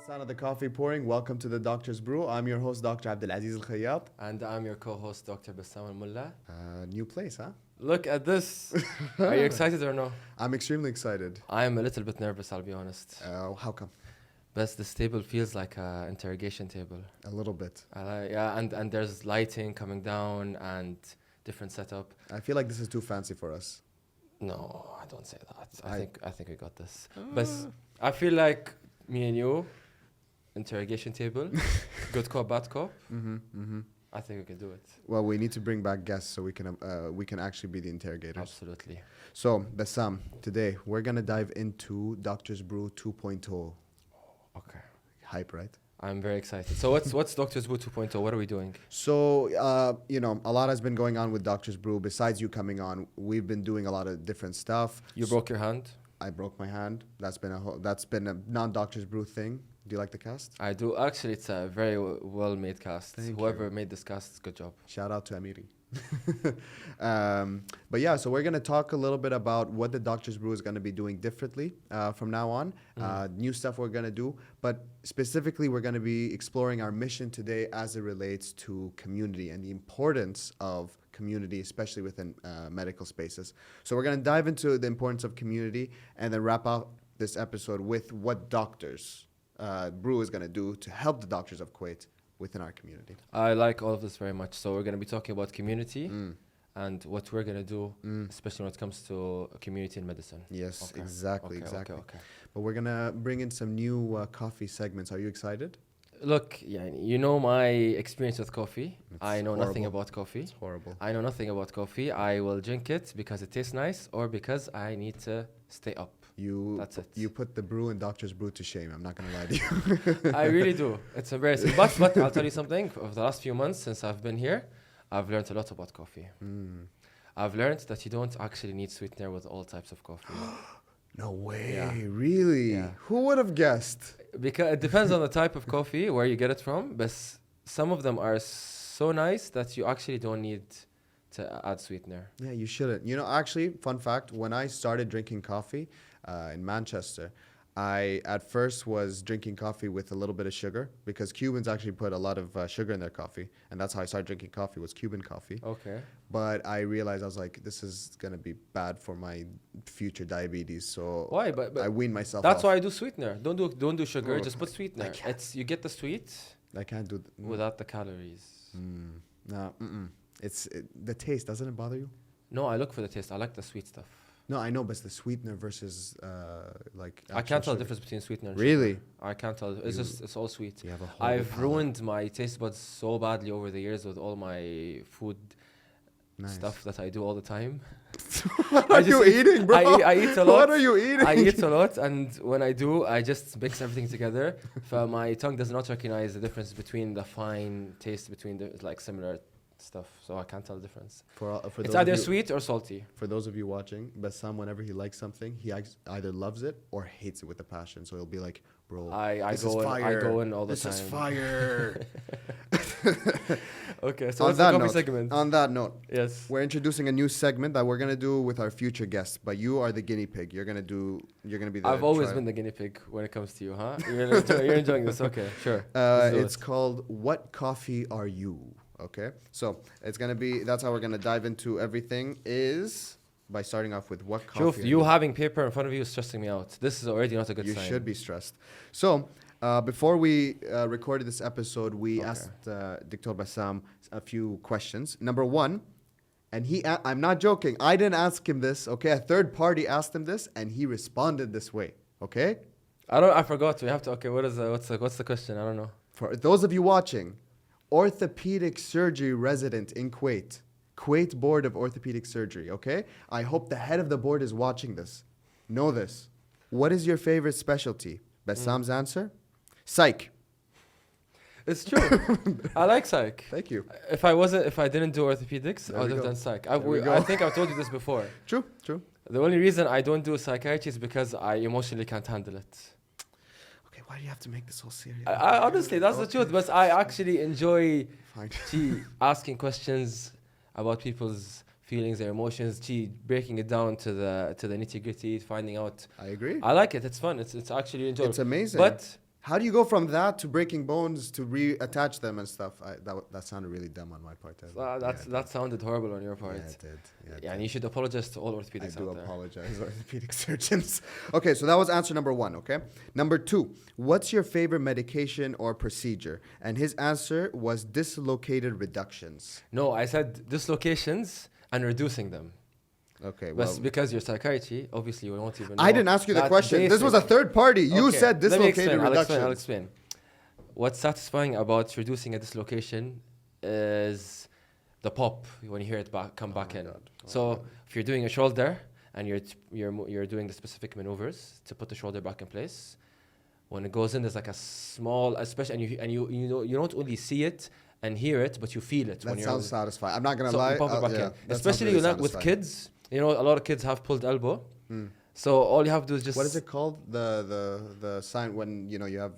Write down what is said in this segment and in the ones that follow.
Sound of the coffee pouring. Welcome to the Doctor's Brew. I'm your host, Dr. Abdulaziz Alkhayyat. And I'm your co-host, Dr. Bassam AlMulla. New place, huh? Look at this. Are you excited or no? I'm extremely excited. I'm a little bit nervous, I'll be honest. How come? But this table feels like an interrogation table. A little bit. And there's lighting coming down and different setup. I feel like this is too fancy for us. No, I don't say that. I think we got this. But I feel like me and you, interrogation table, good cop, bad cop. I think we can do it. Well, we need to bring back guests so we can actually be the interrogators. Absolutely. So, Bassam, today we're gonna dive into Doctor's Brew 2.0. Okay. Hype, right? I'm very excited. So what's Doctor's Brew 2.0? What are we doing? So, a lot has been going on with Doctor's Brew. Besides you coming on, we've been doing a lot of different stuff. You broke your hand? I broke my hand. That's been a non-Doctor's Brew thing. Do you like the cast? I do. Actually, it's a very well-made cast. Whoever made this cast, good job. Shout out to Amiri. But yeah, so we're going to talk a little bit about what the Doctor's Brew is going to be doing differently from now on. New stuff we're going to do. But specifically, we're going to be exploring our mission today as it relates to community and the importance of community, especially within medical spaces. So we're going to dive into the importance of community and then wrap up this episode with what Doctor's Brew is going to do to help the doctors of Kuwait within our community. I like all of this very much. So we're going to be talking about community and what we're going to do, especially when it comes to community in medicine. Yes, okay. exactly. Okay. But we're going to bring in some new coffee segments. Are you excited? Look, you know my experience with coffee. I know nothing about coffee. It's horrible. I know nothing about coffee. I will drink it because it tastes nice or because I need to stay up. That's it. You put the brew and Doctor's Brew to shame. I'm not going to lie to you. I really do. It's embarrassing. But I'll tell you something. Over the last few months since I've been here, I've learned a lot about coffee. I've learned that you don't actually need sweetener with all types of coffee. No way. Yeah. Really? Yeah. Who would have guessed? Because it depends on the type of coffee, where you get it from. But some of them are so nice that you actually don't need to add sweetener. Yeah, you shouldn't. Actually, fun fact, when I started drinking coffee in Manchester, I at first was drinking coffee with a little bit of sugar because Cubans actually put a lot of sugar in their coffee. And that's how I started drinking coffee, was Cuban coffee. Okay. But I realized, I was like, this is going to be bad for my future diabetes. So why? But I weaned myself That's off. why I do sweetener. Don't do sugar, Oh, just put sweetener. You get the sweet I can't do without the calories. No, the taste, doesn't it bother you? No, I look for the taste. I like the sweet stuff. No, I know, but it's the sweetener versus I can't tell the difference between sweetener and Really? sugar. I can't tell. It's all sweet. You have a whole I've palate. ruined my taste buds so badly over the years with all my food stuff that I do all the time. What are you eating, bro? I eat a lot. What are you eating? I eat a lot, and when I do, I just mix everything together. So my tongue does not recognize the difference between the fine taste between the similar stuff, so I can't tell the difference. For It's those either of you, sweet or salty. For those of you watching, Bassam, whenever he likes something, he either loves it or hates it with a passion. So he'll be like, bro, I go go in all the this time. is fire. Okay, so what's the coffee segment? On that note, Yes. we're introducing a new segment that we're gonna do with our future guests. But you are the guinea pig. You're gonna be the. I've always been the guinea pig when it comes to you, huh? You're enjoying this, okay? Sure. Let's do It's it. called "What Coffee Are You?" Okay, so that's how we're gonna dive into everything. Is by starting off with what coffee. Shuf, are you having paper in front of you is stressing me out. This is already not a good You sign. should be stressed. So, before we recorded this episode, we asked Dr. Bassam a few questions. Number one, and I'm not joking, I didn't ask him this, okay? A third party asked him this, and he responded this way, okay? I forgot. We have to. Okay, what's the question? I don't know. For those of you watching, orthopedic surgery resident in Kuwait, Kuwait Board of Orthopedic Surgery, okay? I hope the head of the board is watching this. Know this. What is your favorite specialty? Bassam's answer? Psych. It's true. I like psych. Thank you. If I didn't do orthopedics, I would have done psych. I think I've told you this before. True. The only reason I don't do psychiatry is because I emotionally can't handle it. Okay, why do you have to make this so serious? I honestly, that's the truth. But I actually enjoy Fine. asking questions about people's feelings, their emotions, breaking it down to the nitty gritty, finding out. I agree. I like it. It's fun. It's actually enjoyable. It's amazing. But How do you go from that to breaking bones to reattach them and stuff? That sounded really dumb on my part. That sounded horrible on your part. Yeah, it did. Yeah, Yeah, and you should apologize to all orthopedics I do out there. apologize, orthopedic surgeons. Okay, so that was answer number 1, okay? Number 2, what's your favorite medication or procedure? And his answer was dislocated reductions. No, I said dislocations and reducing them. Okay, But well, because you're psychiatry, obviously you won't even know. I didn't ask you the that question. This was a basic. third party. You Okay, said let me dislocated explain, reductions. I'll explain. What's satisfying about reducing a dislocation is the pop when you hear it come back in. So if you're doing a shoulder and you're doing the specific maneuvers to put the shoulder back in place, when it goes in, there's like a small, especially, and you don't only see it and hear it, but you feel it. That sounds satisfying. I'm not gonna so lie. you pop it back in. That sounds Especially really with satisfying. kids. You know, a lot of kids have pulled elbow. So all you have to do is just. What is it called? The sign when you have.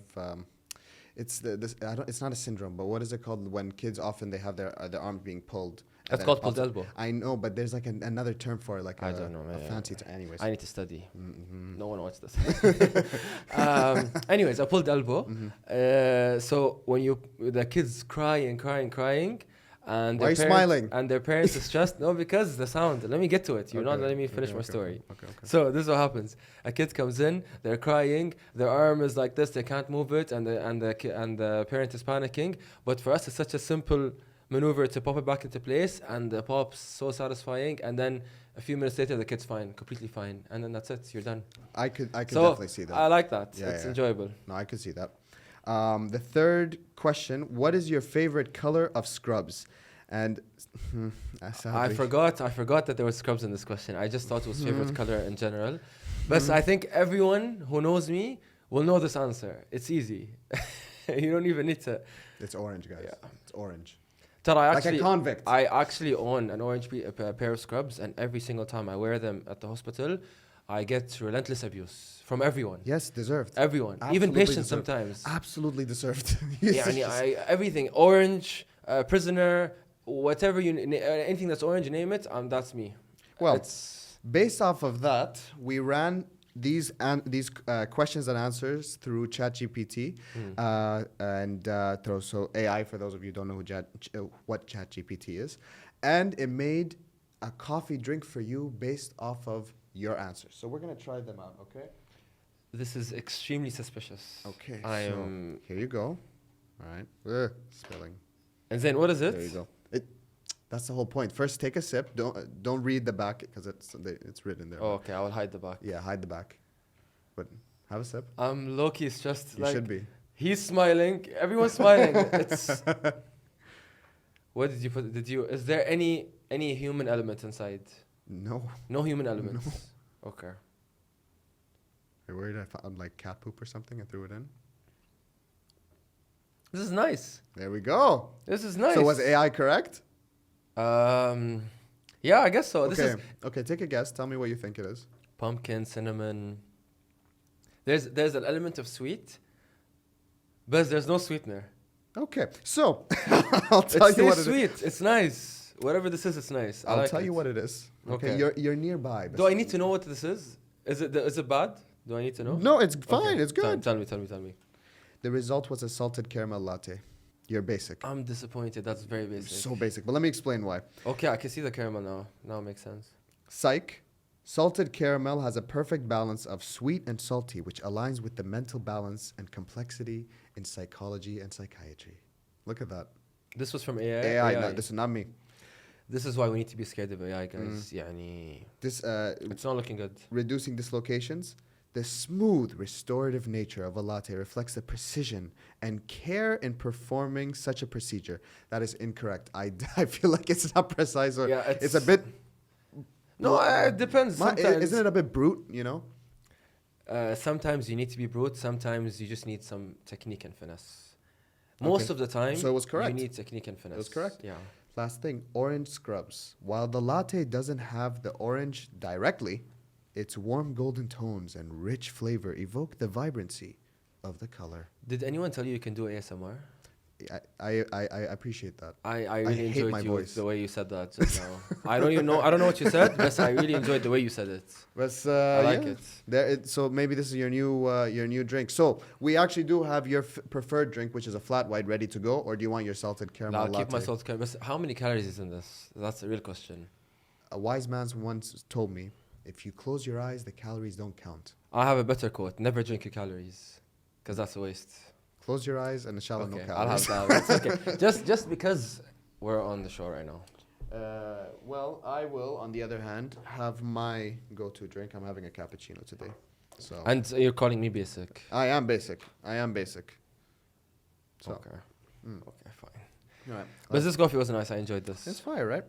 It's it's not a syndrome, but what is it called when kids often they have their arm being pulled? That's called pulled elbow. I know, but there's like another term for it, like I don't know. a fancy. Anyways, I need to study. Mm-hmm. No one watched this. Anyways, I pulled elbow. So when the kids crying, and why are you smiling? And their parents is just no, because the sound. Let me get to it. You're not letting me finish my story. Okay. So this is what happens. A kid comes in, they're crying, their arm is like this, they can't move it, and the parent is panicking. But for us, it's such a simple maneuver to pop it back into place, and the pop's so satisfying. And then a few minutes later, the kid's fine, completely fine, and then that's it. You're done. I could So definitely see that. I like that. Yeah, It's yeah. enjoyable. No, I could see that. The third question: what is your favorite color of scrubs? And I forgot that there was scrubs in this question. I just thought it was favorite color in general. But I think everyone who knows me will know this answer. It's easy. You don't even need to. It's orange, guys. Yeah. It's orange. Like a convict. I actually own an orange pair of scrubs, and every single time I wear them at the hospital, I get relentless abuse from everyone. Yes, deserved. Everyone, Absolutely even patients deserved. sometimes. Absolutely deserved. Everything orange, prisoner, whatever anything that's orange, name it. That's me. Well, based off of that, we ran these questions and answers through ChatGPT so AI. For those of you who don't know what ChatGPT is, and it made a coffee drink for you based off of your answers. So we're gonna try them out. Okay. This is extremely suspicious. Okay. Here you go. All right. Spelling. And then what is it? There you go. That's the whole point. First, take a sip. Don't read the back because it's written there. Oh, okay. I will hide the back. Yeah, hide the back. But have a sip. Loki's just You like should be. he's smiling. Everyone's smiling. It's. What did you put? Is there any human element inside? No. No human elements. No. Okay. Are you worried I found like cat poop or something and threw it in? This is nice. There we go. This is nice. So was AI correct? Yeah, I guess so. Okay. Okay, take a guess. Tell me what you think it is. Pumpkin, cinnamon. There's an element of sweet, but there's no sweetener. Okay, so I'll tell you what it is. It's sweet. It's nice. Whatever this is, it's nice. I'll tell you what it is. Okay, you're nearby. Do I need to know what this is? Is it bad? Do I need to know? No, it's fine. Okay. It's good. Tell me. The result was a salted caramel latte. You're basic. I'm disappointed. That's very basic. So basic. But let me explain why. Okay, I can see the caramel now. Now it makes sense. Psych. Salted caramel has a perfect balance of sweet and salty, which aligns with the mental balance and complexity in psychology and psychiatry. Look at that. This was from AI? AI. No, this is not me. This is why we need to be scared of AI, guys. It's not looking good. Reducing dislocations. The smooth, restorative nature of a latte reflects the precision and care in performing such a procedure. That is incorrect. I feel like it's not precise. Or it's a bit... No, it depends. Sometimes. Isn't it a bit brute, Sometimes you need to be brute. Sometimes you just need some technique and finesse. Most of the time, so it was correct. You need technique and finesse. It was correct. Yeah. Last thing, orange scrubs. While the latte doesn't have the orange directly, its warm golden tones and rich flavor evoke the vibrancy of the color. Did anyone tell you can do ASMR? I appreciate that. I really hate enjoyed my you voice. the way you said that just now. I don't know what you said, but I really enjoyed the way you said it. But I like yeah, it. so maybe this is your new drink. So we actually do have your preferred drink, which is a flat white, ready to go, or do you want your salted caramel I'll latte? keep my salt caramel. How many calories is in this? That's a real question. A wise man once told me, if you close your eyes, the calories don't count. I have a better quote. Never drink your calories, because that's a waste. Close your eyes and it shall have no Okay, I'll calories. have that. It's okay. Just because we're on the show right now. Well, I will, on the other hand, have my go-to drink. I'm having a cappuccino today. So And you're calling me basic. I am basic. So, Okay. Okay, fine. all right. But this coffee was nice. I enjoyed this. It's fire, right?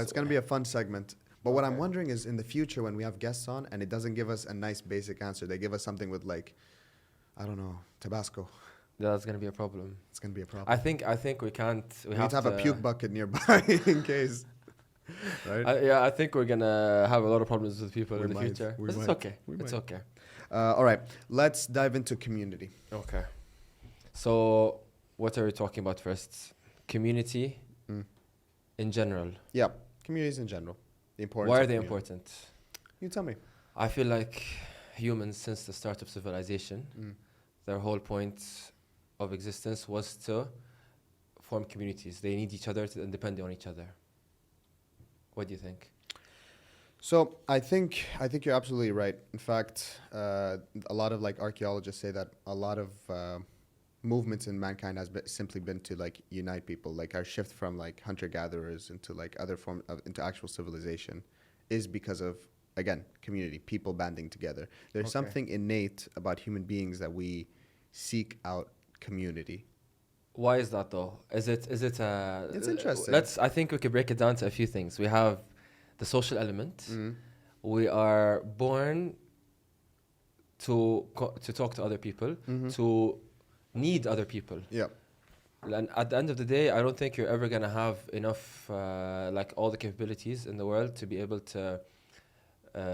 It's going to be a fun segment. But what I'm Okay. wondering is in the future when we have guests on and it doesn't give us a nice basic answer, they give us something with like, I don't know, Tabasco. That's gonna be a problem. It's going to be a problem. I think we can't. We We need to have a puke bucket nearby in case. Right? Yeah, I think we're gonna have a lot of problems with people We in the might, future. we But it's might, okay. we It's might. okay. All right. Let's dive into community. Okay. So, what are we talking about first? Community Mm. in general. Yeah. Communities in general. The importance. Why are of they community. important? You tell me. I feel like humans, since the start of civilization, their whole point of existence was to form communities. They need each other and depend on each other. What do you think? So I think you're absolutely right. In fact, a lot of like archaeologists say that a lot of movements in mankind has simply been to like unite people. Like our shift from like hunter gatherers into like other form of into actual civilization is because of, again, community, people banding together. There's Okay. something innate about human beings that we seek out community. Why is that though? Is it It's interesting. I think we could break it down to a few things. We have the social element. We are born to talk to other people, to need other people. Yeah. And at the end of the day, I don't think you're ever gonna have enough like all the capabilities in the world to be able to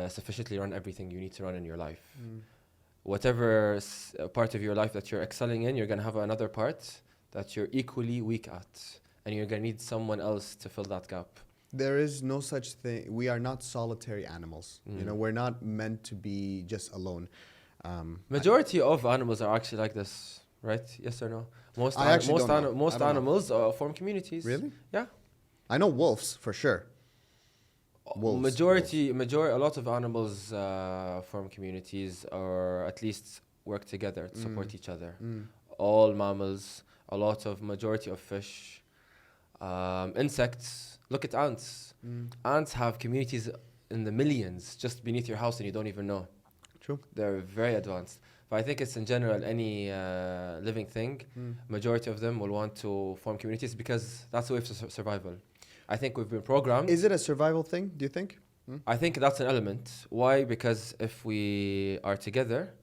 sufficiently run everything you need to run in your life. Whatever part of your life that you're excelling in, you're going to have another part that you're equally weak at. And you're going to need someone else to fill that gap. There is no such thing. We are not solitary animals. You know, we're not meant to be just alone. Majority of animals are actually like this, right? Yes or no? Most I actually don't know. most I don't know. animals form communities. Really? Yeah. I know wolves for sure. Wolves. A lot of animals form communities or at least work together to support each other. All mammals, majority of fish, insects. Look at ants. Ants have communities in the millions just beneath your house and you don't even know. True. They're very advanced. But I think it's in general any living thing, majority of them will want to form communities because that's the way of survival. I think we've been programmed. Is it a survival thing, do you think? I think that's an element. Why? Because if we are together,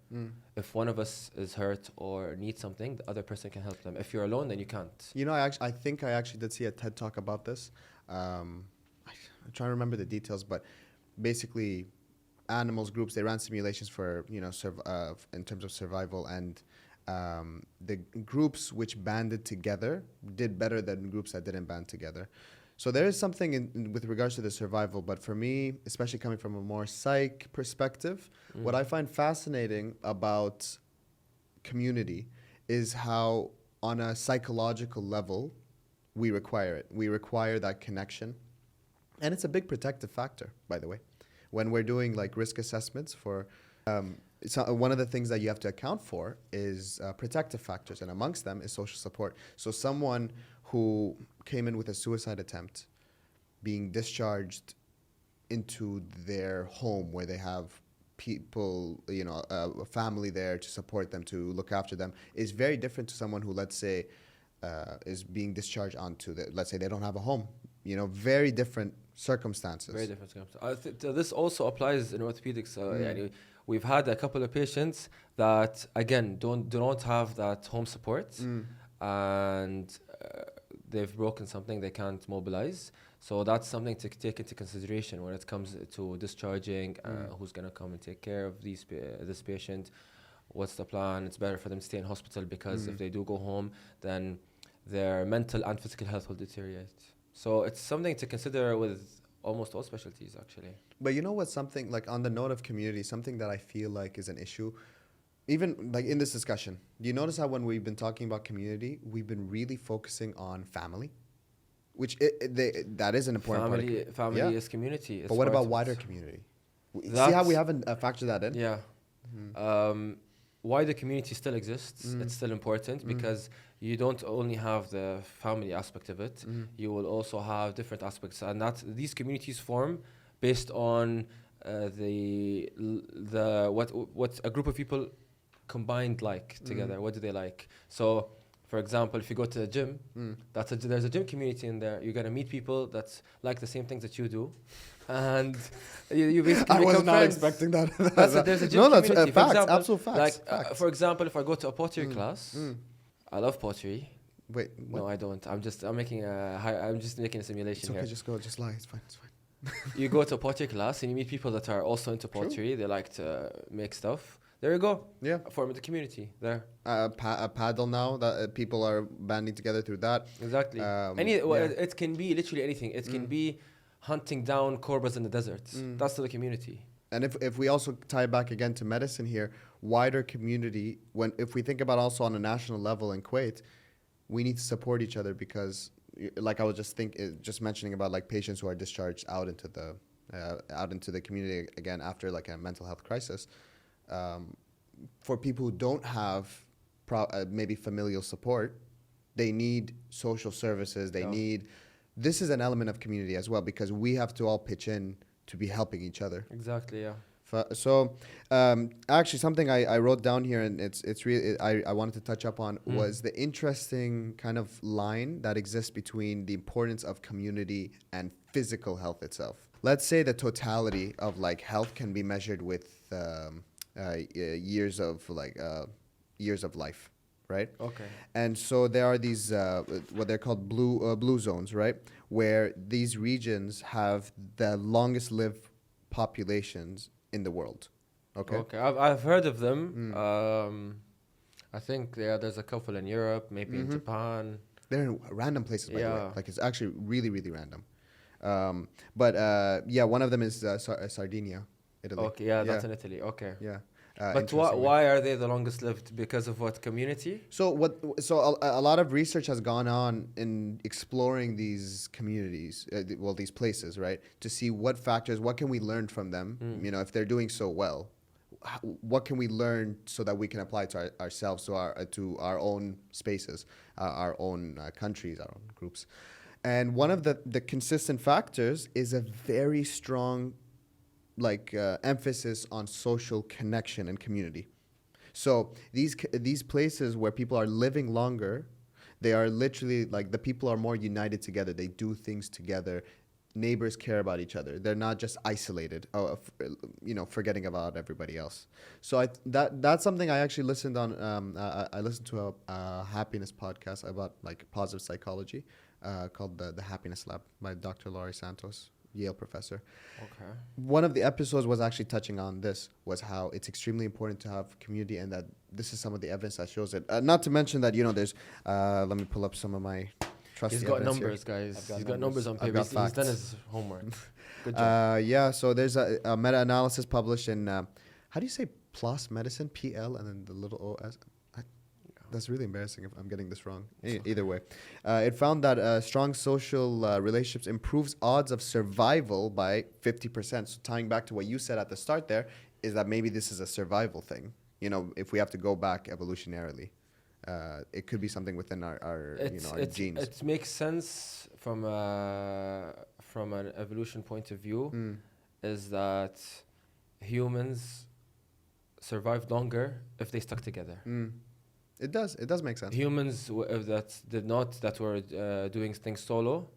if one of us is hurt or needs something, the other person can help them. If you're alone, then you can't. You know, I think I actually did see a TED Talk about this. I'm trying to remember the details, but basically animals groups, they ran simulations for, you know, in terms of survival, and the groups which banded together did better than groups that didn't band together. So there is something with regards to the survival, but for me, especially coming from a more psych perspective, what I find fascinating about community is how on a psychological level, we require it. We require that connection. And it's a big protective factor, by the way. When we're doing like risk assessments for, one of the things that you have to account for is protective factors, and amongst them is social support. So someone who came in with a suicide attempt, being discharged into their home where they have people, you know, a family there to support them, to look after them, is very different to someone who, let's say, is being discharged onto let's say they don't have a home. You know, very different circumstances. Very different circumstances. This also applies in orthopedics. Yani we've had a couple of patients that, again, do not have that home support, and they've broken something, they can't mobilize. So that's something to take into consideration when it comes to discharging, who's going to come and take care of this patient, what's the plan. It's better for them to stay in hospital because if they do go home, then their mental and physical health will deteriorate. So it's something to consider with almost all specialties, actually. But you know what? Something like on the note of community, something that I feel like is an issue, even like in this discussion. Do you notice how when we've been talking about community, we've been really focusing on family, which that is an important part. Family is community. But what about wider community? See how we haven't factored that in? Yeah. Why the community still exists, it's still important because you don't only have the family aspect of it, you will also have different aspects, and that these communities form based on what a group of people combined like together. What do they like? So, for example, if you go to a gym, there's a gym community in there. You're gonna meet people that like the same things that you do, and you basically I was become not friends. expecting that. There's a gym community. That's For facts, example, absolute facts. Like, for example, if I go to a pottery class, I love pottery. Wait, what? No, I don't. I'm just making a simulation It's okay, here. just go, just lie. It's fine. You go to a pottery class and you meet people that are also into pottery. They like to make stuff. There you go. Yeah. Form the community there. A paddle now that people are banding together through that. Exactly. It can be literally anything. It can be hunting down cobras in the desert. That's still a community. And if we also tie back again to medicine here, wider community, if we think about also on a national level in Kuwait, we need to support each other because, like I was just mentioning about like patients who are discharged out into the community again after like a mental health crisis. For people who don't have maybe familial support, they need social services. This is an element of community as well because we have to all pitch in to be helping each other. Exactly, yeah. So actually something I wrote down here and it's really I wanted to touch up on was the interesting kind of line that exists between the importance of community and physical health itself. Let's say the totality of like health can be measured with years of life, right? Okay. And so there are these what they're called blue zones, right, where these regions have the longest lived populations in the world. Okay. I've heard of them. I think there's a couple in Europe, maybe in Japan. They're in random places, by the way. Like it's actually really, really random. One of them is Sardinia, Italy. Okay, that's in Italy. Okay. Yeah. But why are they the longest lived? Because of what community? So a lot of research has gone on in exploring these communities, these places, right? To see what factors, what can we learn from them? You know, if they're doing so well, what can we learn so that we can apply to ourselves, to our own spaces, our own countries, our own groups. And one of the consistent factors is a very strong emphasis on social connection and community. So these places where people are living longer, they are literally like the people are more united together. They do things together. Neighbors care about each other. They're not just isolated, forgetting about everybody else. So that's something I actually listened on. I listened to a happiness podcast about like positive psychology called the Happiness Lab by Dr. Laurie Santos, Yale professor. Okay. One of the episodes was actually touching on this, was how it's extremely important to have community and that this is some of the evidence that shows it. Not to mention that, there's, let me pull up some of my trusty He's got evidence numbers, here. guys. He's got numbers on paper. He's done his homework. Good job. So there's a meta-analysis published in, how do you say PLOS Medicine? PL and then the little OS? That's really embarrassing if I'm getting this wrong. Either way. It found that strong social relationships improves odds of survival by 50%. So tying back to what you said at the start there, is that maybe this is a survival thing. If we have to go back evolutionarily. It could be something within our genes. It makes sense from an evolution point of view, is that humans survived longer if they stuck together. It does make sense. Humans that were doing things solo,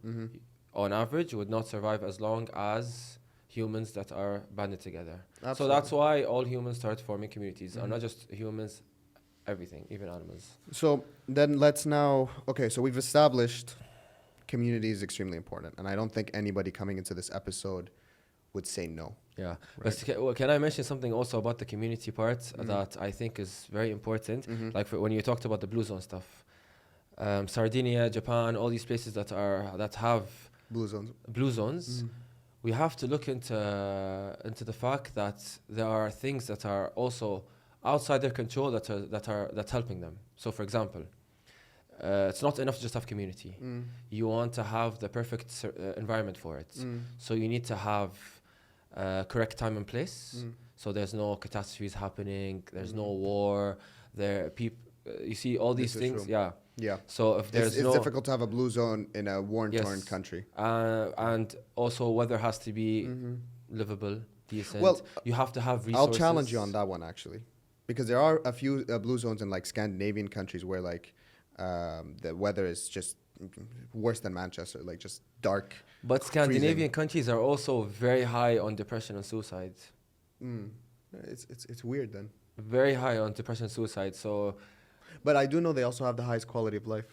on average, would not survive as long as humans that are banded together. Absolutely. So that's why all humans start forming communities, and not just humans, everything, even animals. So then let's now, so we've established community is extremely important, and I don't think anybody coming into this episode would say no. Yeah. Right. But can I mention something also about the community part that I think is very important? Like when you talked about the blue zone stuff, Sardinia, Japan, all these places that have Blue zones. blue zones, we have to look into the fact that there are things that are also outside their control that's helping them. So, for example, it's not enough to just have community. You want to have the perfect environment for it. So you need to have correct time and place. So there's no catastrophes happening. There's no war. You see all these things. Yeah. So if there's it's difficult to have a blue zone in a war-torn country. And also weather has to be livable, decent. Well, you have to have resources. I'll challenge you on that one actually, because there are a few blue zones in like Scandinavian countries where like the weather is just worse than Manchester, like just dark. But Scandinavian countries are also very high on depression and suicide. It's weird then. Very high on depression and suicide. So, but I do know they also have the highest quality of life.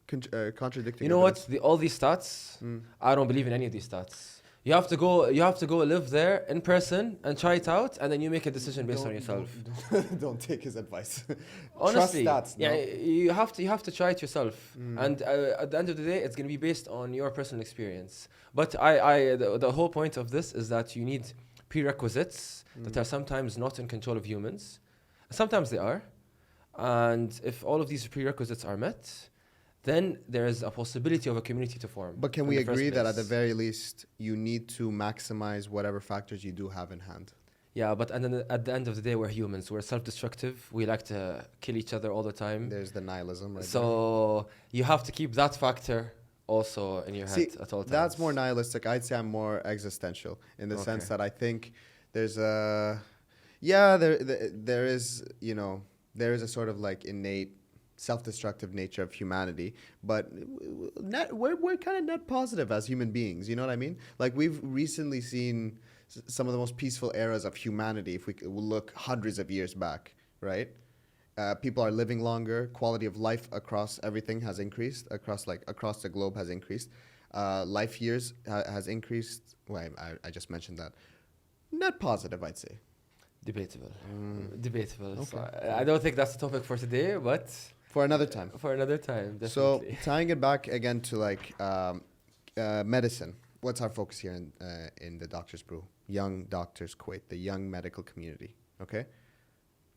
Contradicting. You know what? All these stats, I don't believe in any of these stats. You have to go live there in person and try it out, and then you make a decision based on yourself. Don't take his advice. Honestly, trust stats. Yeah, you have to try it yourself, and at the end of the day, it's going to be based on your personal experience. But the whole point of this is that you need prerequisites that are sometimes not in control of humans, sometimes they are, and if all of these prerequisites are met, then there is a possibility of a community to form. But can we agree that at the very least, you need to maximize whatever factors you do have in hand? Yeah, but and then at the end of the day, we're humans. We're self-destructive. We like to kill each other all the time. There's the nihilism right So you have to keep that factor also in your head at all times. That's more nihilistic. I'd say I'm more existential in the sense that I think there's a... Yeah, there is, you know, there is a sort of like innate self-destructive nature of humanity, but we're kind of net positive as human beings, you know what I mean? Like we've recently seen some of the most peaceful eras of humanity if we look hundreds of years back, right? People are living longer, quality of life across everything has increased, across the globe has increased. Life years has increased. Well, I just mentioned that. Net positive, I'd say. Debatable. Debatable. Okay. So I don't think that's the topic for today, but... For another time. For another time, definitely. So tying it back again to like medicine, what's our focus here in the Doctors Brew? Young Doctors Kuwait, the young medical community. Okay.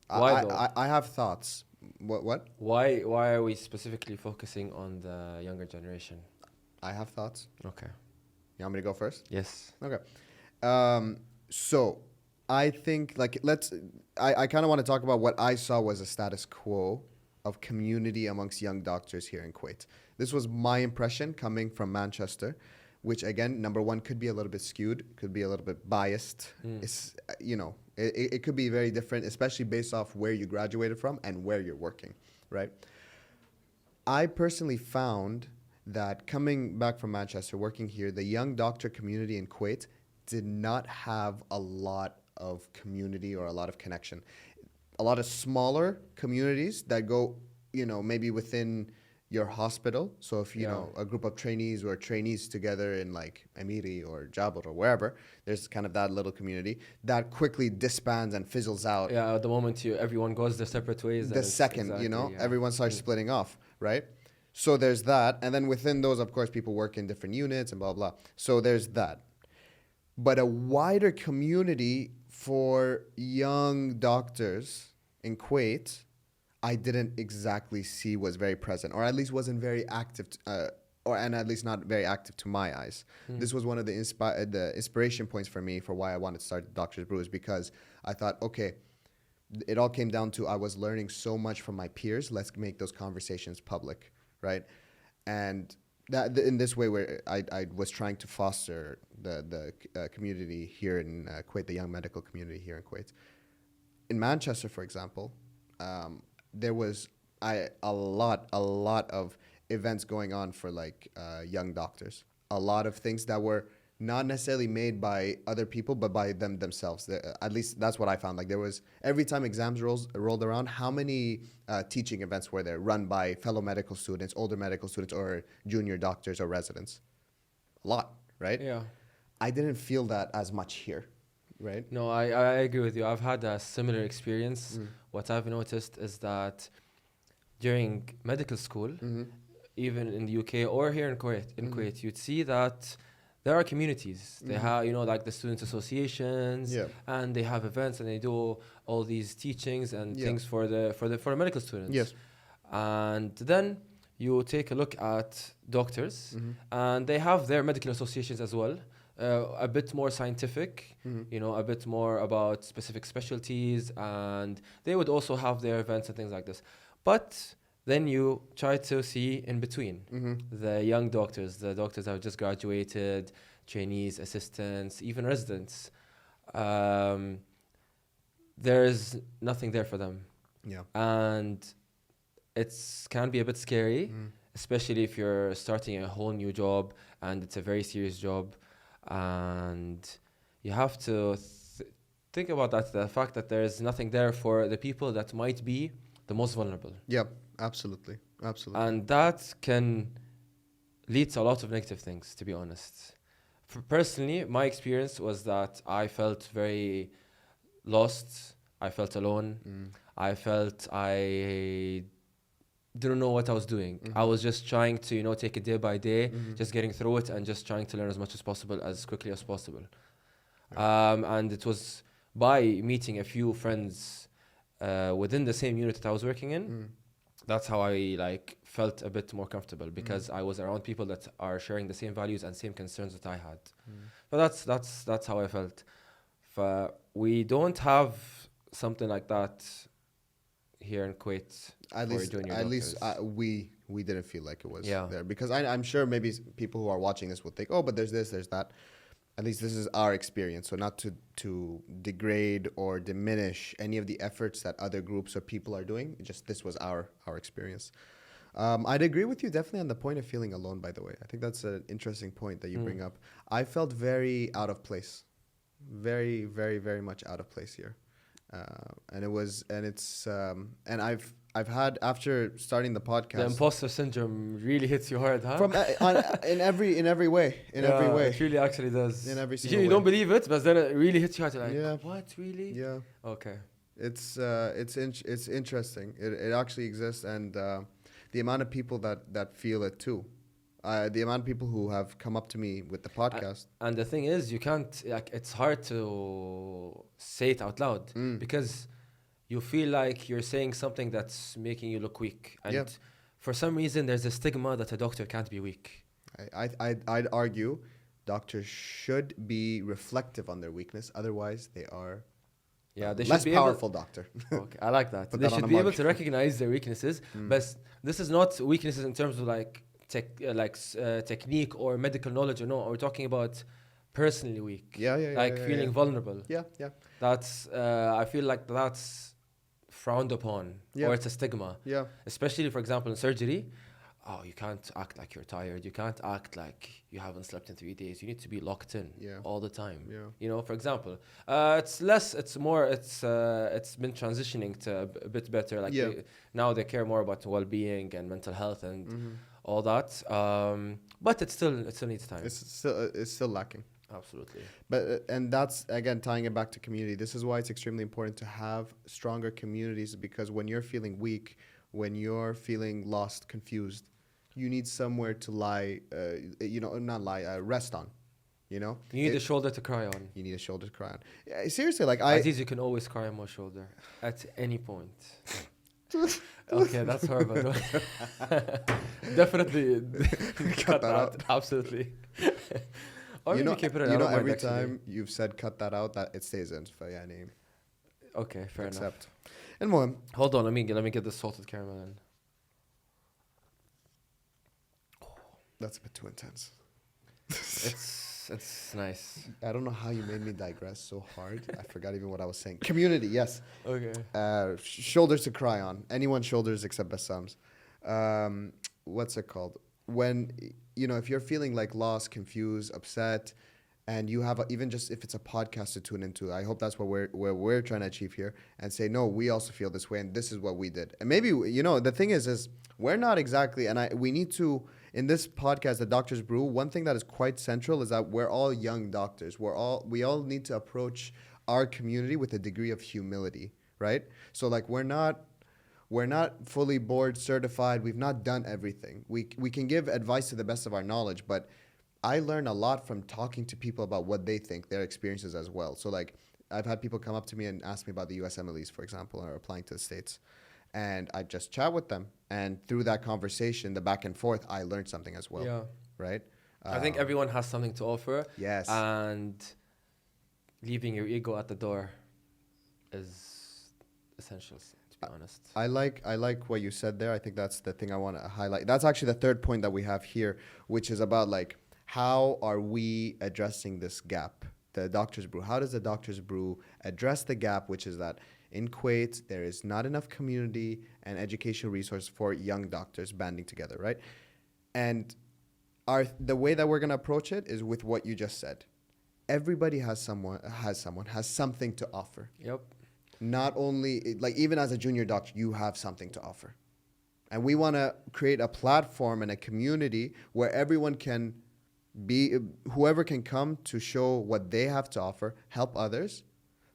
Why though? I have thoughts. What? Why are we specifically focusing on the younger generation? I have thoughts. Okay. You want me to go first? Yes. Okay. So I think like I kind of want to talk about what I saw was a status quo of community amongst young doctors here in Kuwait. This was my impression coming from Manchester, which again, number one, could be a little bit skewed, could be a little bit biased. It's, you know, it could be very different, especially based off where you graduated from and where you're working, right? I personally found that coming back from Manchester, working here, the young doctor community in Kuwait did not have a lot of community or a lot of connection. A lot of smaller communities that go, you know, maybe within your hospital. So if, you know, a group of trainees or trainees together in like Amiri or Jabal or wherever, there's kind of that little community that quickly disbands and fizzles out. Yeah, at the moment everyone goes their separate ways. The second, you know, everyone starts splitting off, right? So there's that. And then within those, of course, people work in different units and blah, blah. So there's that. But a wider community for young doctors in Kuwait, I didn't exactly see was very present, or at least wasn't very active, and at least not very active to my eyes. This was one of the inspiration points for me for why I wanted to start Doctors Brew, is because I thought, okay, it all came down to I was learning so much from my peers. Let's make those conversations public, right? And that in this way, where I was trying to foster the community here in Kuwait, the young medical community here in Kuwait. In Manchester, for example, there was a lot of events going on for like young doctors. A lot of things that were not necessarily made by other people, but by themselves. At least that's what I found. Like there was, every time exams rolled around, how many teaching events were there run by fellow medical students, older medical students, or junior doctors or residents? A lot, right? Yeah. I didn't feel that as much here, right? No, I agree with you. I've had a similar experience. What I've noticed is that during medical school, even in the UK or here in Kuwait, you'd see that there are communities. They have, like the student associations, Yeah. and they have events, and they do all these teachings and Yeah. things for the medical students. Yes. And then you take a look at doctors, and they have their medical associations as well. A bit more scientific, a bit more about specific specialties, and they would also have their events and things like this. But then you try to see in between the young doctors, the doctors that have just graduated, trainees, assistants, even residents. There's nothing there for them. Yeah. And it can be a bit scary, especially if you're starting a whole new job and it's a very serious job. And you have to think about that, the fact that there's nothing there for the people that might be the most vulnerable. Yeah, absolutely. Absolutely. And that can lead to a lot of negative things, to be honest. Personally, my experience was that I felt very lost. I felt alone. I felt I didn't know what I was doing. I was just trying to, take it day by day, just getting through it and just trying to learn as much as possible, as quickly as possible. And it was by meeting a few friends within the same unit that I was working in. That's how I felt a bit more comfortable, because I was around people that are sharing the same values and same concerns that I had. But that's how I felt. We don't have something like that here in Kuwait. At least we didn't feel like it was there, because I'm sure maybe people who are watching this will think, oh, but there's this, there's that. At least this is our experience. So not to degrade or diminish any of the efforts that other groups or people are doing. Just this was our experience. I'd agree with you definitely on the point of feeling alone, by the way. I think that's an interesting point that you bring up. I felt very out of place. Very, very, very much out of place here. And I've had, after starting the podcast, the imposter syndrome really hits you hard, huh? In every way. It really actually does. In every single You way. don't believe it, but then it really hits you hard. You're like, what, really? Yeah. Okay. It's interesting. It actually exists, and the amount of people that feel it too. The amount of people who have come up to me with the podcast. And the thing is, you can't, it's hard to say it out loud, because you feel like you're saying something that's making you look weak. And for some reason, there's a stigma that a doctor can't be weak. I'd argue doctors should be reflective on their weakness. Otherwise, they are they less should be powerful doctor. Okay, I like that. Put They that on should a be able mug. to recognize their weaknesses, but this is not weaknesses in terms of technique or medical knowledge. We're talking about personally weak. Feeling vulnerable. Yeah. That's I feel like that's frowned upon, or it's a stigma. Yeah. Especially, for example, in surgery. Oh, you can't act like you're tired. You can't act like you haven't slept in 3 days. You need to be locked in all the time. Yeah. For example, it's been transitioning to a bit better. Now they care more about well-being and mental health and all that. But it still needs time. It's still lacking. Absolutely. But and that's, again, tying it back to community. This is why it's extremely important to have stronger communities, because when you're feeling weak, when you're feeling lost, confused, you need somewhere to lie, rest on, You need a shoulder to cry on. You need a shoulder to cry on. Yeah, seriously, Aziz, you can always cry on my shoulder at any point. Okay, that's horrible. Definitely cut that out. Absolutely. Or keep it in. Every time you've said cut that out, that it stays in. name. Okay, fair enough. المهم, hold on, let me get the salted caramel in. That's a bit too intense. It's nice. I don't know how you made me digress so hard. I forgot even what I was saying. Community, yes. Okay. Shoulders to cry on. Anyone's shoulders except Bassam's. What's it called? When, if you're feeling like lost, confused, upset, and you have even just if it's a podcast to tune into, I hope that's what we're trying to achieve here, and say, no, we also feel this way, and this is what we did. And maybe, the thing is we're not exactly, and we need to, in this podcast, the Doctors Brew, one thing that is quite central is that we're all young doctors. We all need to approach our community with a degree of humility, right? So we're not We're not fully board certified. We've not done everything. We can give advice to the best of our knowledge, but I learn a lot from talking to people about what they think, their experiences as well. So like I've had people come up to me and ask me about the USMLEs, for example, or applying to the States. And I just chat with them. And through that conversation, the back and forth, I learned something as well. Yeah. Right? I think everyone has something to offer. Yes. And leaving your ego at the door is essential, to be honest. I like what you said there. I think that's the thing I want to highlight. That's actually the third point that we have here, which is about like how are we addressing this gap? The Doctor's Brew. How does the Doctor's Brew address the gap, which is that in Kuwait there is not enough community and educational resource for young doctors banding together, right? And the way that we're going to approach it is with what you just said. Everybody has something to offer. Yep. Not only, like even as a junior doctor, you have something to offer. And we want to create a platform and a community where everyone can be, whoever can come to show what they have to offer, help others,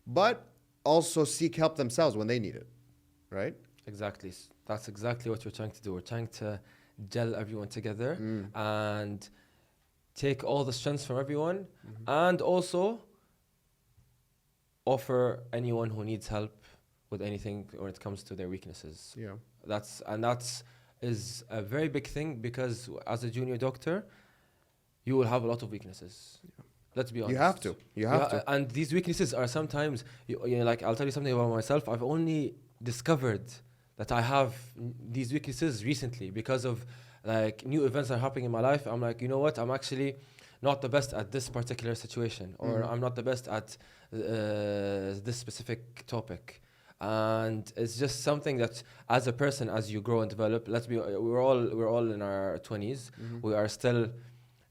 but also seek help themselves when they need it, right? Exactly. That's exactly what we're trying to do. We're trying to gel everyone together and take all the strengths from everyone and also offer anyone who needs help with anything when it comes to their weaknesses. Yeah. That's is a very big thing because as a junior doctor, you will have a lot of weaknesses. Yeah. Let's be honest. You have to. And these weaknesses are sometimes, you know, like I'll tell you something about myself. I've only discovered that I have these weaknesses recently because of like new events that are happening in my life. I'm like, you know what? I'm actually not the best at this particular situation, or I'm not the best at this specific topic. And it's just something that as a person, as you grow and develop, we're all in our 20s. We are still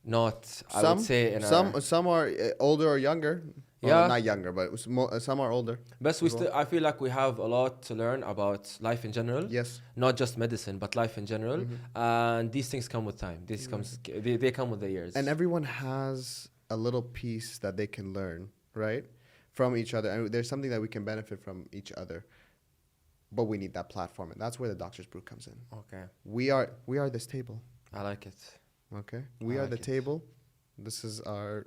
not, I would say, some are older or younger. Well, not younger, but some are older. But I feel like we have a lot to learn about life in general. Yes. Not just medicine, but life in general. And these things come with time. They come with the years. And everyone has a little piece that they can learn, right, from each other. And there's something that we can benefit from each other. But we need that platform, and that's where the Doctor's Brew comes in. Okay. We are this table. I like it. Okay. We are the table. This is our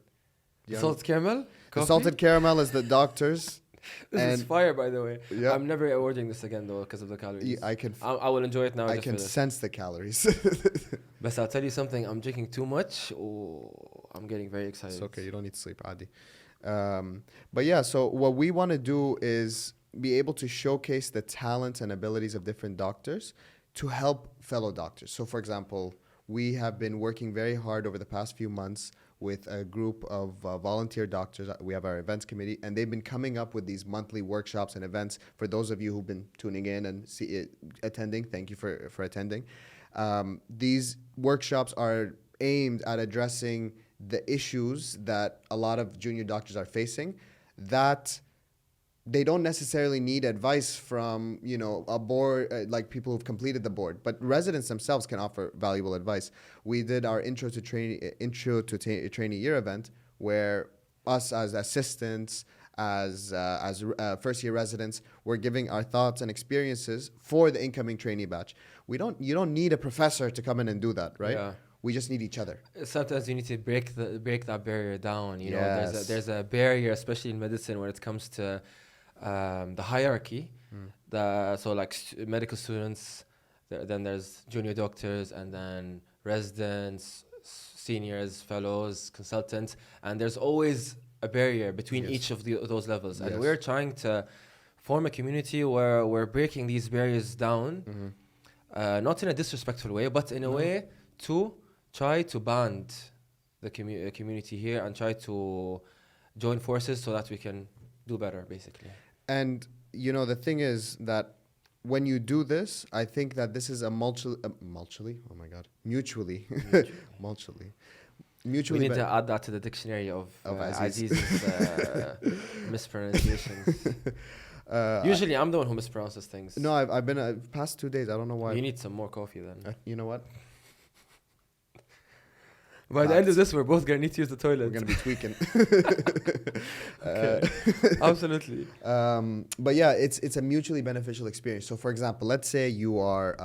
salted caramel? The salted caramel is the Doctor's. This is fire, by the way. Yeah. I'm never ordering this again, though, because of the calories. I will enjoy it now. I can sense the calories. But I'll tell you something. I'm drinking too much. Oh, I'm getting very excited. It's okay. You don't need to sleep, Adi. But yeah, so what we want to do is be able to showcase the talents and abilities of different doctors to help fellow doctors. So, for example, we have been working very hard over the past few months with a group of volunteer doctors. We have our events committee, and they've been coming up with these monthly workshops and events. For those of you who've been tuning in and attending, thank you for attending. These workshops are aimed at addressing the issues that a lot of junior doctors are facing, that they don't necessarily need advice from, a board, like people who've completed the board, but residents themselves can offer valuable advice. We did our intro to trainee year event where us as assistants, as first year residents, we're giving our thoughts and experiences for the incoming trainee batch. You don't need a professor to come in and do that, right? Yeah. We just need each other. Sometimes you need to break that barrier down. Yes. There's a barrier, especially in medicine, when it comes to the hierarchy. So like medical students, then there's junior doctors, and then residents, seniors, fellows, consultants, and there's always a barrier between each of those levels. And we're trying to form a community where we're breaking these barriers down, not in a disrespectful way, but in a way to try to band the community here and try to join forces so that we can do better, basically. And, the thing is that when you do this, I think that this is a mutually. We need to add that to the dictionary of Aziz's mispronunciations. Usually I'm the one who mispronounces things. No, I've been past 2 days. I don't know why. You need some more coffee then. You know what? By the end of this, we're both gonna need to use the toilet. We're gonna be tweaking. Absolutely. But yeah, it's a mutually beneficial experience. So, for example, let's say you are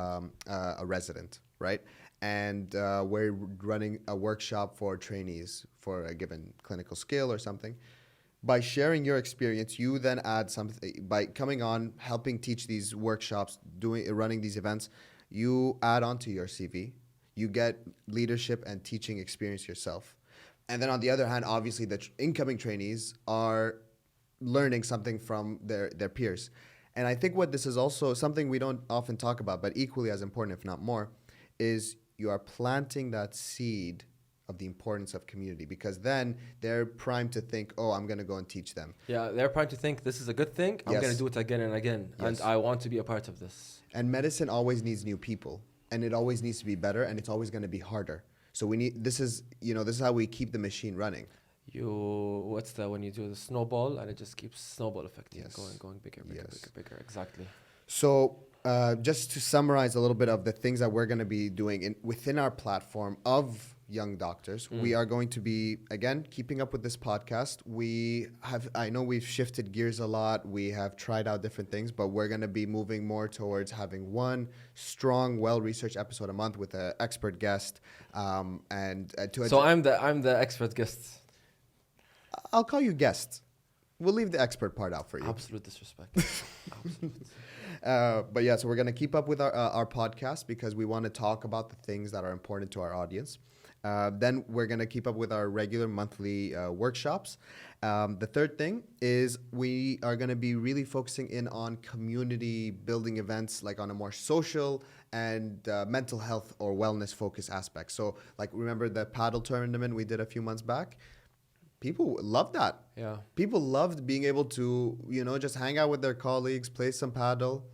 a resident, right? And we're running a workshop for trainees for a given clinical skill or something. By sharing your experience, you then add something. By coming on, helping teach these workshops, running these events, you add on to your CV. You get leadership and teaching experience yourself. And then on the other hand, obviously the incoming trainees are learning something from their peers. And I think what this is also something we don't often talk about, but equally as important, if not more, is you are planting that seed of the importance of community, because then they're primed to think, oh, I'm going to go and teach them. Yeah, they're primed to think this is a good thing. I'm going to do it again and again. Yes. And I want to be a part of this. And medicine always needs new people. And it always needs to be better, and it's always going to be harder. So this is how we keep the machine running. When you do the snowball and it just keeps snowball affecting, Yes. going bigger, bigger. Exactly. So just to summarize a little bit of the things that we're going to be doing within our platform of Young Doctors, we are going to be, again, keeping up with this podcast. I know we've shifted gears a lot. We have tried out different things, but we're going to be moving more towards having one strong, well-researched episode a month with an expert guest. So I'm the expert guest. I'll call you guest. We'll leave the expert part out for you. Absolute disrespect. Absolute. But yeah, so we're going to keep up with our podcast because we want to talk about the things that are important to our audience. Then we're going to keep up with our regular monthly workshops. The third thing is we are going to be really focusing in on community building events, like on a more social and mental health or wellness focus aspect. So like, remember the paddle tournament we did a few months back? People loved that. Yeah. People loved being able to, just hang out with their colleagues, play some paddle,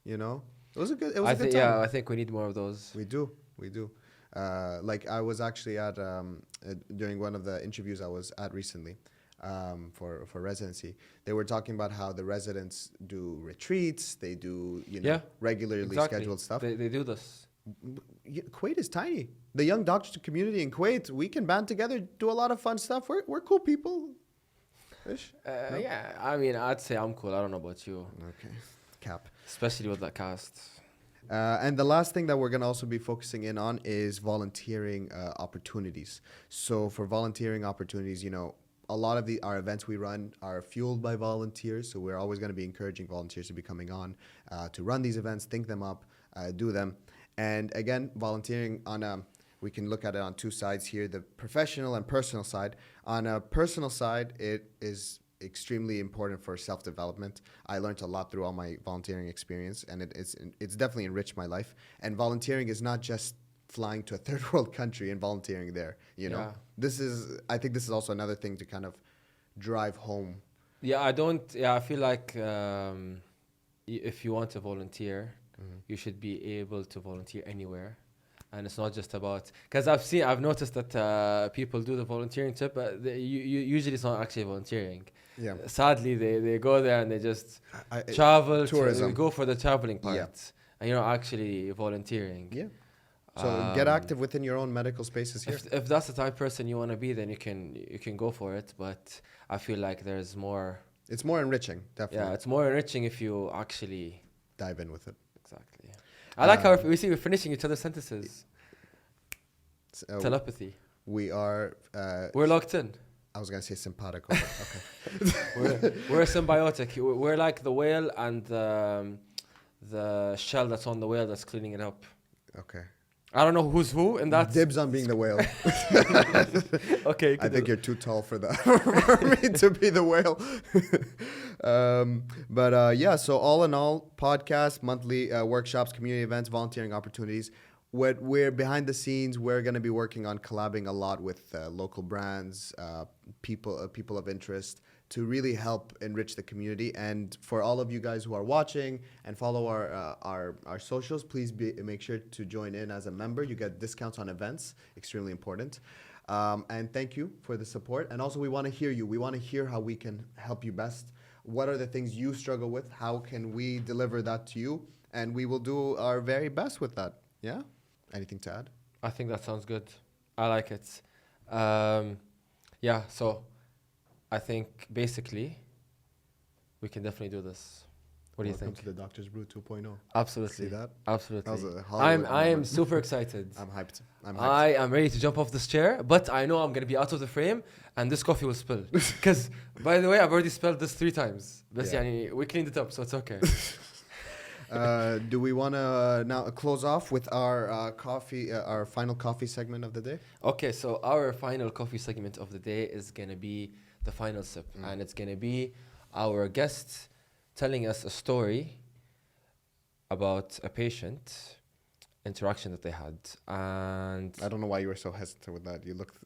It was a good time. Yeah, I think we need more of those. We do. Like I was actually at during one of the interviews I was at recently for residency. They were talking about how the residents do retreats. They do regularly scheduled stuff. They do this. Kuwait is tiny. The young doctor community in Kuwait, we can band together, do a lot of fun stuff. We're cool people. No? Yeah, I mean, I'd say I'm cool. I don't know about you. Okay, cap. Especially with that cast. And the last thing that we're going to also be focusing in on is volunteering opportunities. So for volunteering opportunities, a lot of our events we run are fueled by volunteers. So we're always going to be encouraging volunteers to be coming on to run these events, think them up, do them. And again, volunteering we can look at it on two sides here, the professional and personal side. On a personal side, it is extremely important for self-development. I learned a lot through all my volunteering experience, and it's definitely enriched my life. And volunteering is not just flying to a third world country and volunteering there. I think this is also another thing to kind of drive home. I feel like if you want to volunteer, you should be able to volunteer anywhere. And it's not just about, because I've noticed that people do the volunteering tip, but usually it's not actually volunteering. Yeah. Sadly, they go there and they just travel. Tourism. Go for the traveling part. Yeah. And you're not actually volunteering. Yeah. So get active within your own medical spaces here. If that's the type of person you want to be, then you can go for it. But I feel like there's more. It's more enriching, definitely. Yeah, it's more enriching if you actually dive in with it. Exactly. I like how we're finishing each other's sentences. Telepathy. We are. We're locked in. I was gonna say simpatico, but okay. we're symbiotic. We're like the whale and the shell that's on the whale that's cleaning it up. Okay. I don't know who's who in that. Dibs on being the whale. Okay. I think you're too tall for that for me to be the whale. So all in all, podcasts, monthly workshops, community events, volunteering opportunities. We're behind the scenes. We're going to be working on collabing a lot with local brands, people of interest, to really help enrich the community. And for all of you guys who are watching and follow our socials, please make sure to join in as a member. You get discounts on events, extremely important. And thank you for the support. And also, we want to hear you. We want to hear how we can help you best. What are the things you struggle with? How can we deliver that to you? And we will do our very best with that. Yeah? Anything to add? I think that sounds good. I like it. Yeah, so I think basically we can definitely do this. What do you Welcome think? to the Doctor's Brew 2.0. Absolutely. See that? Absolutely. That was a Hollywood I am moment. super excited. I'm hyped. I am ready to jump off this chair, but I know I'm going to be out of the frame and this coffee will spill. Because, by the way, I've already spilled this 3 times. But Yeah. we cleaned it up, so it's okay. Do we want to now close off with our our final coffee segment of the day? Okay, so our final coffee segment of the day is going to be the final sip. And it's going to be our guest telling us a story about a patient interaction that they had. And I don't know why you were so hesitant with that. You looked.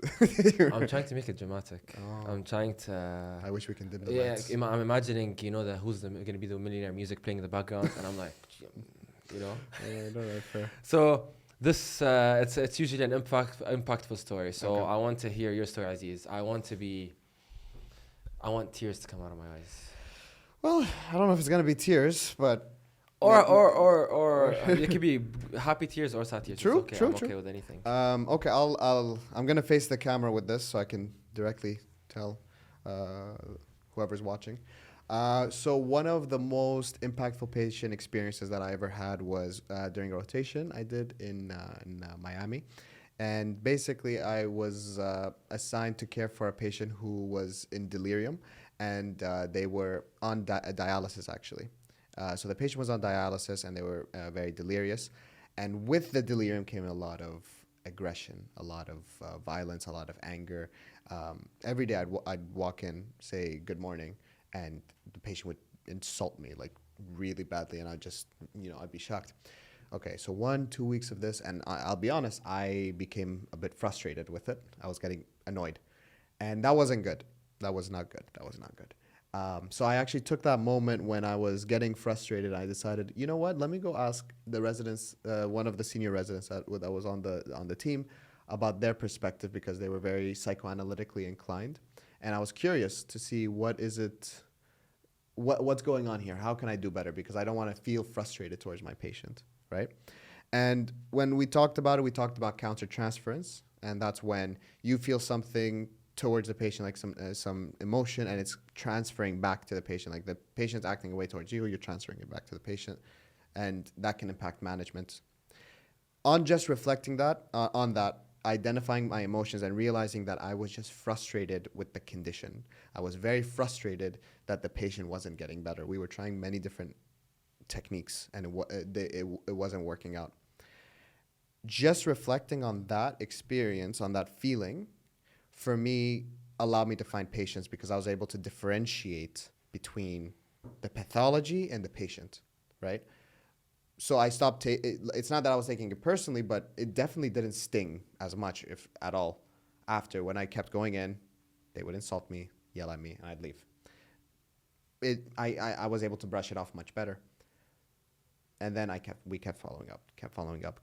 I'm trying to make it dramatic. Oh. I'm trying to... I wish we can dim the Yeah, lights. I'm imagining, who's going to be the millionaire music playing in the background. And I'm like, Yeah, no, fair. So this, it's usually an impactful story. So Okay. I want to hear your story, Aziz. I want tears to come out of my eyes. Well, I don't know if it's gonna be tears, but Or it could be happy tears or sad tears. True, It's okay. true, I'm true. okay with anything. okay. I'm gonna face the camera with this so I can directly tell whoever's watching. So one of the most impactful patient experiences that I ever had was during a rotation I did in Miami. And basically, I was assigned to care for a patient who was in delirium, and they were on dialysis, actually. So the patient was on dialysis, and they were very delirious. And with the delirium came a lot of aggression, a lot of violence, a lot of anger. Every day I'd walk in, say good morning, and the patient would insult me, like really badly, and I'd just, I'd be shocked. Okay, so 1-2 weeks of this, and I'll be honest, I became a bit frustrated with it. I was getting annoyed, and that wasn't good. That was not good. So I actually took that moment when I was getting frustrated. I decided, you know what? Let me go ask the residents, one of the senior residents that was on the team, about their perspective, because they were very psychoanalytically inclined, and I was curious to see what's going on here. How can I do better? Because I don't want to feel frustrated towards my patient. Right? And when we talked about it, we talked about countertransference, and that's when you feel something towards the patient, like some emotion, and it's transferring back to the patient. Like the patient's acting away towards you, you're transferring it back to the patient, and that can impact management. On just reflecting on that, identifying my emotions and realizing that I was just frustrated with the condition. I was very frustrated that the patient wasn't getting better. We were trying many different techniques, and it wasn't working out. Just reflecting on that experience, on that feeling, for me, allowed me to find patience, because I was able to differentiate between the pathology and the patient, right? So I stopped. It's not that I was taking it personally, but it definitely didn't sting as much, if at all. After, when I kept going in, they would insult me, yell at me, and I'd leave. I was able to brush it off much better. And then we kept following up,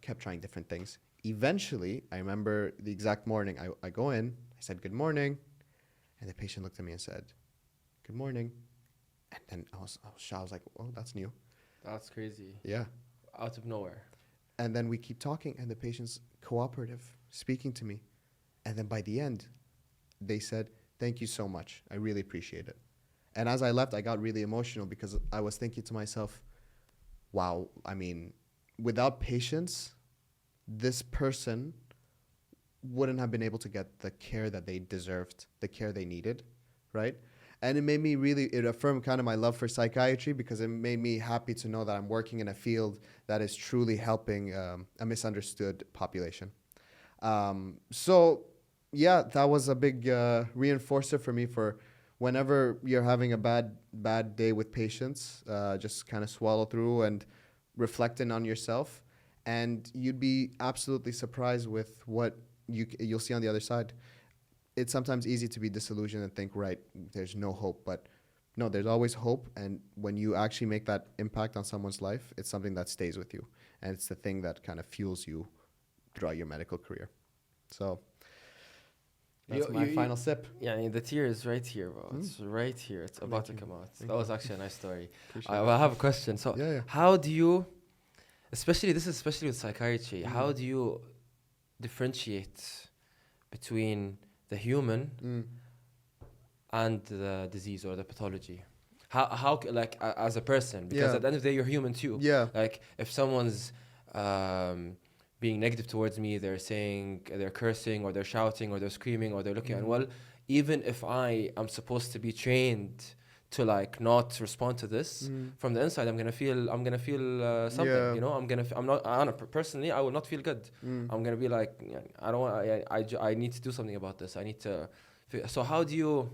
kept trying different things. Eventually, I remember the exact morning, I go in, I said, good morning. And the patient looked at me and said, good morning. And then I was shocked. I was like, oh, that's new. That's crazy. Yeah. Out of nowhere. And then we keep talking, and the patient's cooperative, speaking to me. And then by the end, they said, thank you so much. I really appreciate it. And as I left, I got really emotional, because I was thinking to myself, wow, I mean, without patience, this person wouldn't have been able to get the care that they deserved, the care they needed, right? And it made me it affirmed kind of my love for psychiatry, because it made me happy to know that I'm working in a field that is truly helping a misunderstood population. So, yeah, that was a big reinforcer for me for whenever you're having a bad day with patients, just kind of swallow through and reflecting on yourself, and you'd be absolutely surprised with what you'll see on the other side. It's sometimes easy to be disillusioned and think, right, there's no hope, but no, there's always hope. And when you actually make that impact on someone's life, it's something that stays with you, and it's the thing that kind of fuels you throughout your medical career. So that's my final sip. Yeah, the tear is right here, bro. It's right here. It's about to come out. That was actually a nice story. I have a question. So, how do you, especially with psychiatry, how do you differentiate between the human Mm. and the disease or the pathology. Like as a person, because Yeah. at the end of the day, you're human too. Yeah. Like if someone's being negative towards me, they're cursing or they're shouting or they're screaming or they're looking unwell, even if I am supposed to be trained to like not respond to this, from the inside I'm gonna feel something. Yeah. You know, personally I will not feel good. I'm gonna be like, yeah, I don't want. I need to do something about this. I need to. So how do you?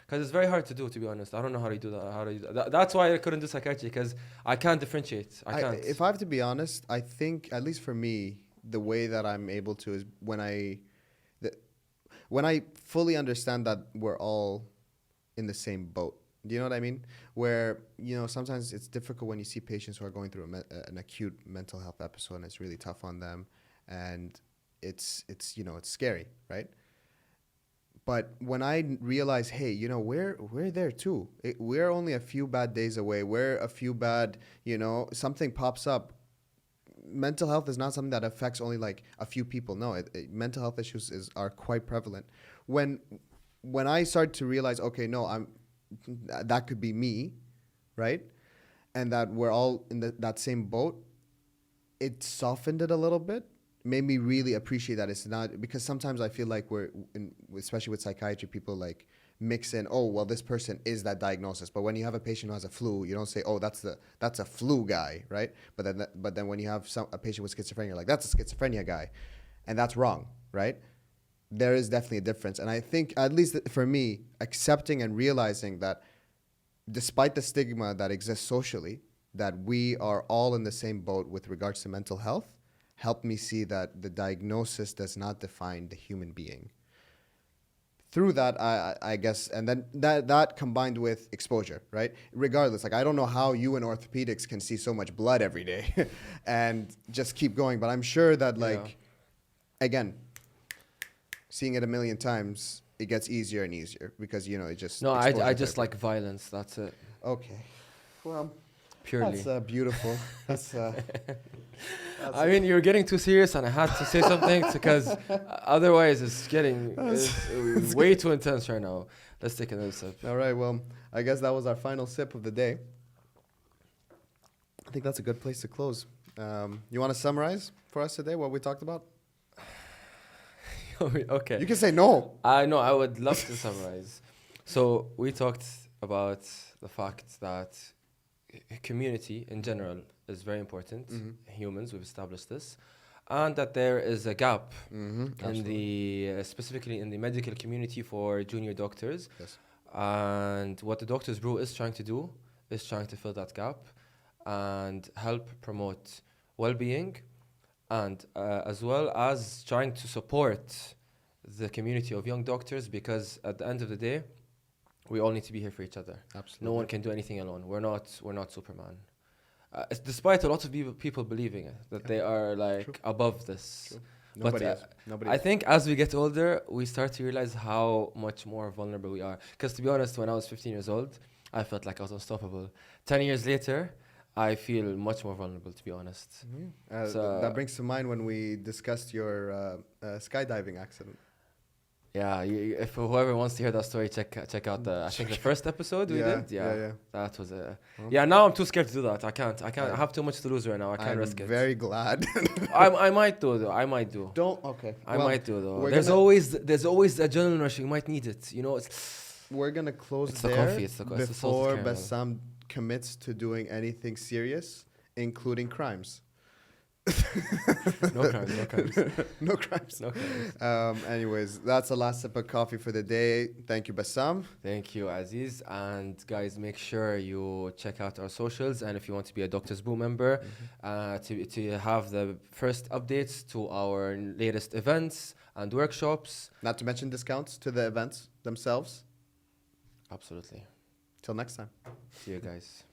Because it's very hard to do, to be honest. I don't know how to do that. That's why I couldn't do psychiatry, because I can't differentiate. I can't. If I have to be honest, I think, at least for me, the way that I'm able to is when I fully understand that we're all in the same boat. Do you know what I mean? Where, sometimes it's difficult when you see patients who are going through an acute mental health episode and it's really tough on them, and it's scary, right? But when I realize, hey, we're there too. We're only a few bad days away. We're a few bad, something pops up. Mental health is not something that affects only like a few people. No, mental health issues are quite prevalent. When I start to realize, okay, no, that could be me, right? And that we're all in that same boat, it softened it a little bit. Made me really appreciate that it's not, because sometimes I feel like especially with psychiatry, people like mix in, oh, well, this person is that diagnosis. But when you have a patient who has a flu, you don't say, oh, that's a flu guy, right? But then when you have a patient with schizophrenia, you're like, that's a schizophrenia guy, and that's wrong, right? There is definitely a difference, and I think, at least for me, accepting and realizing that despite the stigma that exists socially, that we are all in the same boat with regards to mental health, helped me see that the diagnosis does not define the human being. Through that, I guess, and then that combined with exposure, right? Regardless, like, I don't know how you in orthopedics can see so much blood every day and just keep going, but I'm sure that, like, again, seeing it a million times, it gets easier and easier because, it just... No, I just like violence, that's it. Okay. Well... Purely. That's beautiful. I mean, you're getting too serious, and I had to say something because otherwise it's way too intense right now. Let's take another sip. All right. Well, I guess that was our final sip of the day. I think that's a good place to close. You want to summarize for us today what we talked about? Okay. You can say no. I know. I would love to summarize. So we talked about the fact that community in general is very important. Humans, we've established this, and that there is a gap in specifically in the medical community for junior doctors. Yes. And what the Doctors Brew is trying to do is trying to fill that gap and help promote well-being, and as well as trying to support the community of young doctors, because at the end of the day, we all need to be here for each other. Absolutely. No one can do anything alone. We're not Superman. Despite a lot of people believing it, that they are like above this. True. But Nobody I think as we get older, we start to realize how much more vulnerable we are. Because to be honest, when I was 15 years old, I felt like I was unstoppable. 10 years later, I feel much more vulnerable, to be honest. That brings to mind when we discussed your skydiving accident. Yeah, if whoever wants to hear that story, check out I think the first episode we did. Yeah. That was yeah, now I'm too scared to do that. I can't. I have too much to lose right now. I can't risk it. I'm very glad. I might do though. I might do. Okay. I might do though. There's always the adrenaline rush. You might need it. We're gonna close it's there before Bassam commits to doing anything serious, including crimes. No crimes. No crimes. Anyways, that's the last sip of coffee for the day. Thank you, Bassam. Thank you, Aziz. And guys, make sure you check out our socials. And if you want to be a Doctors Brew member, to have the first updates to our latest events and workshops. Not to mention discounts to the events themselves. Absolutely. Till next time. See you guys.